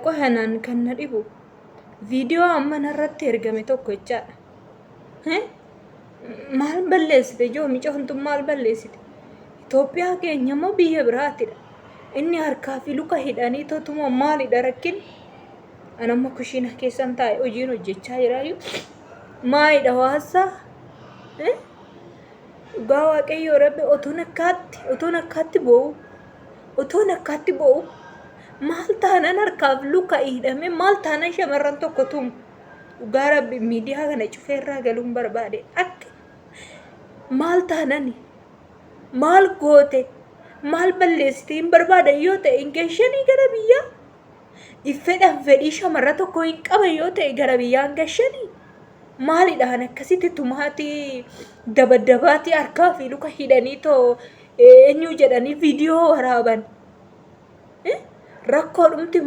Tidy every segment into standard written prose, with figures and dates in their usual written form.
qohanan kan na dhibu viidiyoo amma narratti ergame tokko jechaadha. Maal balleessite joo micoon tun maal balleessite? Itoophiyaa keenya immoo biyya biraatidha. Inni harkaa fi luka hidhanii totuma maalidha rakkin? Anamma kushiina keessan taa'e hojiin hojjechaa jiraayyuu maalidha waasaa? Dhugaa waaqayyoo rabbi otoon akkaatti bo'u maal taanan harkaaf luka hidhame maal taanan shamarran tokko tumu dhugaa rabbi miidiyaa kana cufeerraa galuun barbaade akka maal taanani maal goote maal balleessite hin barbaadan yoo ta'e hin geeshanii gara biyyaa iffedhaan fedhii shamarra tokko hin qaban yoo ta'e gara biyyaa hin geeshanii maalidhaan akkasitti tumaatii dabadabaatii harkaa fi luka hidhanii too eenyu jedhanii viidiyoo waraaban. Rakkoo dhumti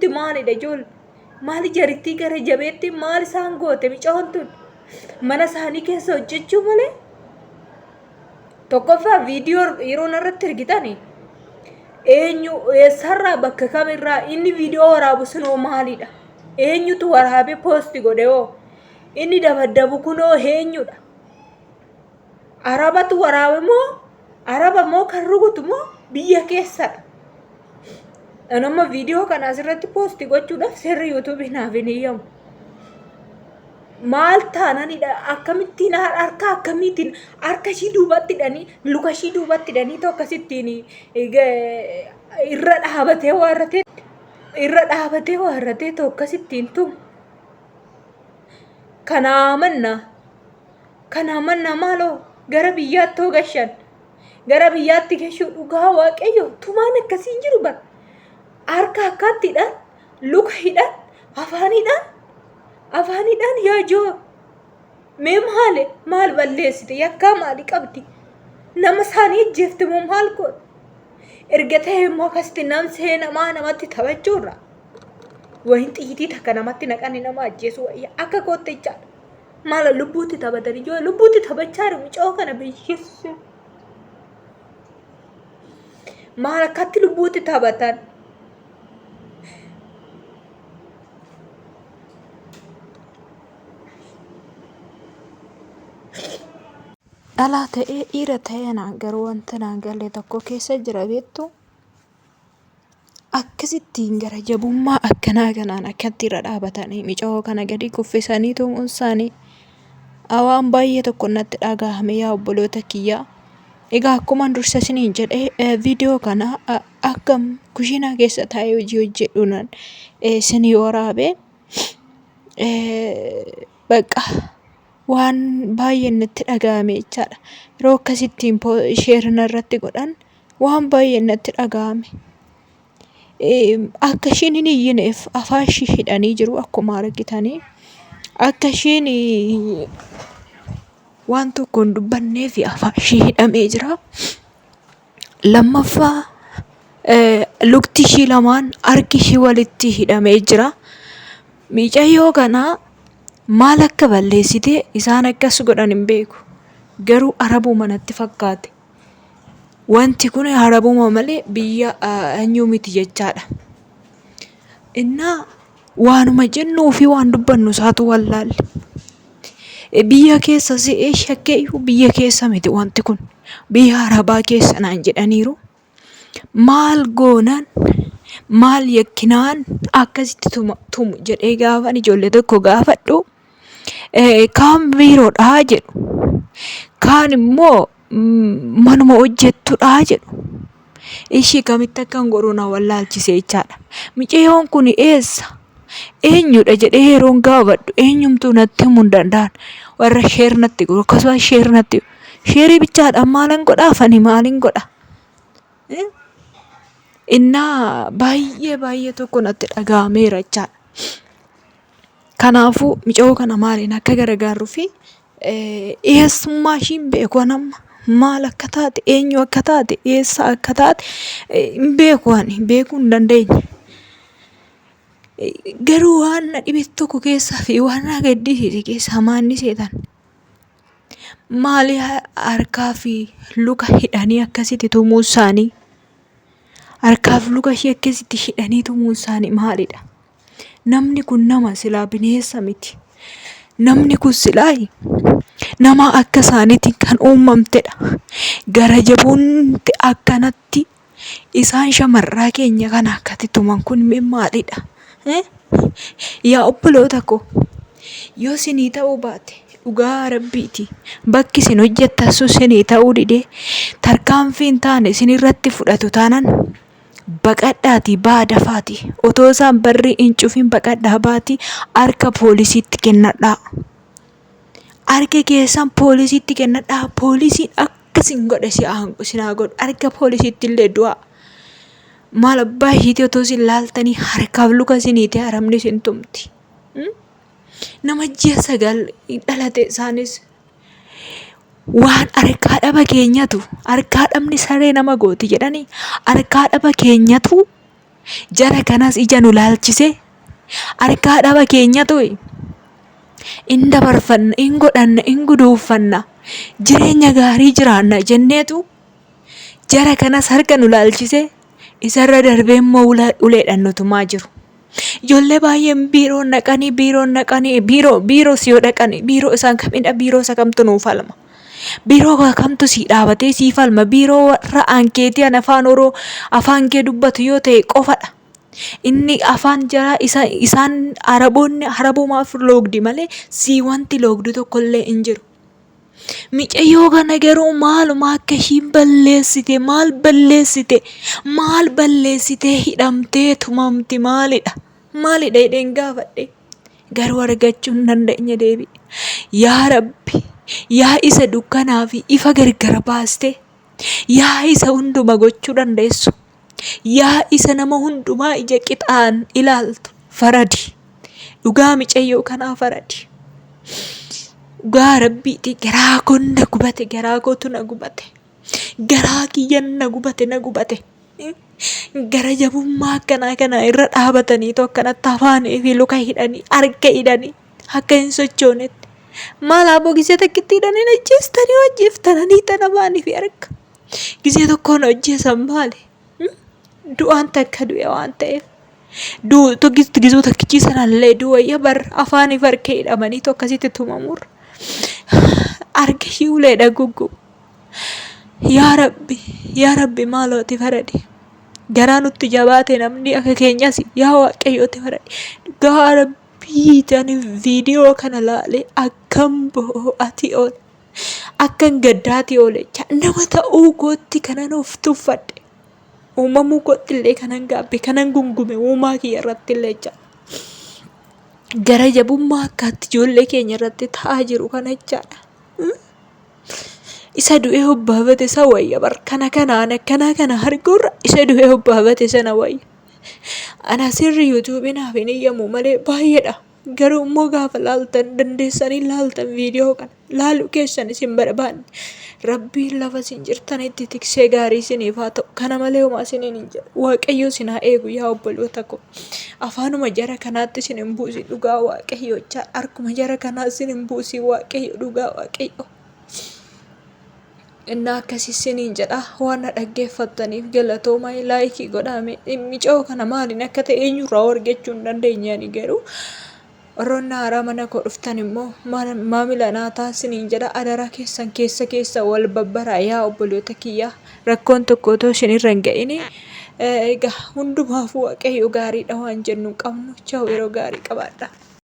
maalidha ijoollee? Maali jarittii gara jabeetti maal isaan goote micoon tun? Mana isaanii keessa hojjechuu malee? Tokkoffaa viidiyoo yeroo narratti ergitani eenyu eessarraa bakka kamirraa inni viidiyoo waraabu sunoo maalidha? Eenyutu waraabee poosti godhe hoo? Inni dabaddabu kunoo eenyudha? Arabatu waraabe moo? Araba moo kan rukutu moo biyya keessadha? Anamma viidiyoo kana asirratti poosti gochuudhaaf seerri yuutuubii naaf hin eeyyamu. Maal taananidha? Akkamittiin harka akkamittiin harka ishii duubatti hidhanii luka ishii duubatti hidhanii too akkasittiin irra dhaabatee waarratee too akkasittiin tumu. Kanaa mannaa maaloo gara biyyaatti hoo gashan gara biyyaatti gashuu dhugaa waaqayyo tumaan akkasiin jiru bara. Harka akkaattiidhaan luka hidhan afaanidhaan yaa joo mee maal balleessite yakkaa maalii qabdi? Nama isaanii ejjeefte moo maal goote? Erga ta'e immoo akkasitti namsee namatti taphachuurra wayin xiitii takka namatti naqanii nama ajjeesu wayya akka gootte jechaadha. Maala lubbuutti taphatanii joo lubbuutti taphachaa jiru micoo kana biyyessu. Maal akkatti lubbuutti taphatan? Dhalaa ta'ee dhiira ta'ee naan garuu wanta naan galle tokko keessa jira beektu akkasittiin gara jabummaa akkanaa kanaan akkatti irra dhaabatanii micoo kana gadi kuffisanii tumuun isaanii waan baay'ee tokko natti dhagahame yaa obboloota kiyyaa. Egaa akkuma dursa isiniin jedhee viidiyoo kana akkam kushiinaa keessa taa'ee hojii hojjedhuunaan isinii waraabee bakka waan baay'ee natti dhagahame jechaadha. Yeroo akkasittiin sheerina irratti godhan waan baay'ee natti dhagahame. Akka ishiin hin iyyineef afaan ishii hidhanii jiru akkuma argitanii. Akka ishiin waan tokko hin dubbanneef afaan ishii hidhamee jira. Lammaffaa lukti ishii lamaan harki ishii walitti hidhamee jira. Miicayyoo kanaa maal akka balleessite isaan akkas godhan hin beeku. Garuu arabuma natti fakkaate. Wanti kun arabuma malee biyya eenyuu miti jechaadha. Innaa waanuma jennuu fi waan dubbannu isaatu wallaalle. Biyya keessa si'ee shakkeeyyuu biyya keessa miti wanti kun. Biyya arabaa keessa naan jedhaniiru. Maal goonan maal yakkinaan akkasitti tumu jedhee gaafan ijoollee tokko gaafadhu. Kaan biiroodhaa jedhu. Kaan immoo manuma hojjettudhaa jedhu. Ishii kamitti akkan godhu na wallaalchise jechaadha. Micayyoon kun eessa? Eenyudha jedhee yeroon gaafadhu eenyumtuu natti himuu hin danda'an. Warra sheer natti godhu akkasumas sheer natti sheerii bichaadhaan maalin godhaafani maalin godha? Innaa baay'ee tokko natti dhagahameera jechaadha. Kanaafuu micoo kana maaliin akka gargaaruu fi eessummaa ishiin beeku anamma maal akka taate eenyu akka taate eessa akka taate hin beeku ani beekuu hin dandeenye. Garuu waan na dhibe tokko keessaa fi waan na gaddisiise keessaa maanni seetan maali harkaa fi luka hidhanii akkasitti tumuu isaanii Harkaaf luka ishee akkasitti hidhanii tumuun isaanii maalidha? Namni kun nama silaa bineensa miti. Namni kun silaa nama akka isaaniitiin kan uumamtedha. Gara jabuunti akkanatti isaan shamarraa keenya kana akkatti tuman kun maalidha? Yaa obboloota koo, yoo isinii ta'uu baate dhugaa Rabbiiti. Bakki isin hojjettan sun isinii ta'uu didee tarkaanfii hin taane isinirratti fudhatu taanaan baqadhaatii baadafaati. Otoo isaan barri hin cufin baqadhaa baatii harka poolisiitti kennadhaa. Harka keessan poolisiitti kennadhaa. Poolisiin akkasin godhe sinaa godhu. Harka poolisiitti illee du'aa. Maal abbaa ishiitii otoo isin laaltanii harkaaf luka isiniiti haramni isin tumti. Nama ji'a 9 dhalate isaanis waan harkaa dhaba keenyatu harkaa dhabni saree nama gooti jedhanii harkaa dhaba keenyatu jara kanas ija nu laalchise harkaa dhaba keenyatu in dabarfanna in godhanna in guduufanna jireenya gaarii jiraanna jenneetu jara kanas harka nu laalchise isarra darbee immoo uleedhaan nutumaa jiru. Ijoollee baay'een biiroo naqanii biiroo siyoo dhaqanii biiroo isaan kamidha biiroo isa kamtu nuuf falma. Biiroo kamtu si dhaabatee sii falma. Biiroo warra ankeetii an afaan kee dubbatu yoo ta'e qofadha. Inni afaan jaraa isaan arabumaaf loogdi malee sii wanti loogdu tokkollee hin jiru. Micayyoo kana garuu maaluma akka ishiin balleessite maal balleessite hidhamtee tumamti maalidha jedheen gaafadhe. Garuu argachuu hin dandeenye deebii. Yaa Rabbi, yaa isa dukkanaa fi ifa gargar baaste, yaa isa hunduma gochuu dandeessu, yaa isa nama hundumaa ija qixaan ilaaltu faradi. Dhugaa micayyoo kanaa faradi. Dhugaa Rabbiiti garaa koonna gubate garaa kootu na gubate. Garaa kiyyan na gubate. Gara jabummaa akkanaa kana irra dhaabatanii akkanatti afaanii fi luka hidhanii harka hidhanii akka hin sochoonetti. Maal aboo gisee takkitti hidhanii ajjeestanii hojjeeftananii tanafaanii fi harka. Gisee tokkoon hojjeesan maali? Du'aan takka du'e waan ta'eef. Gisuu takkichiisanallee du'ayya bar afaanii fi harka hidhamanii akkasitti tumamurra. Harka ishii uleedha guggubu. Yaa Rabbi maalooti faradi. Garaa nutti jabaate namni akka keenyas yaa Waaqayyooti faradi. Gaa Rabbii tani viidiyoo kana laalee akkam boo'ati oole. Akkan gaddaati oole. Nama ta'uu kootti kanan of tuffadhe. Uumamuu kootti illee kanan gaabbe kanan gungume uumaa kiyya irratti illee jaa. Gara jabummaa akkaatti ijoollee keenya irratti ta'aa jiru kana jechaadha. Isa du'ee hobbaafate isa wayya bar kana arguurra isa du'ee hobbaafate sana wayya. Ana sirri yuutuubiinaaf hin eeyyamu malee baay'eedha. Garuu immoo gaafa laaltan dandeessanii laaltan viidiyoo kana laaluu keessan isin barbaanne Rabbiin lafa isin jirtanitti tiksee gaarii isiniif haa ta'u. Kana malee homaa isiniin hin jedhu. Waaqayyo isin haa eegu yaa obboloota koo. Afaanuma jara kanaatti isin hin buusi dhugaa Waaqayyo jaa. Harkuma jara kanaa isin hin buusi Waaqayyo dhugaa Waaqayyo. Innaa akkasii isiniin jedha waan na dhaggeeffattaniif galatoomaa laayikii godhame. Micoo kana maaliin akka ta'e eenyurraa argachuu hin dandeenyani garuu. Warroonni haaraa mana koo dhuftan immoo maamila naa taasisaniin jedha adaraa keessan keessa wal babbaraa yaa obboloota kiyyaa rakkoon tokko otoo isinirra hin ga'ini. Egaa hundumaafuu Waaqayyo gaariidha waan jennu qabnu. Chaaw yeroo gaarii qabaadha.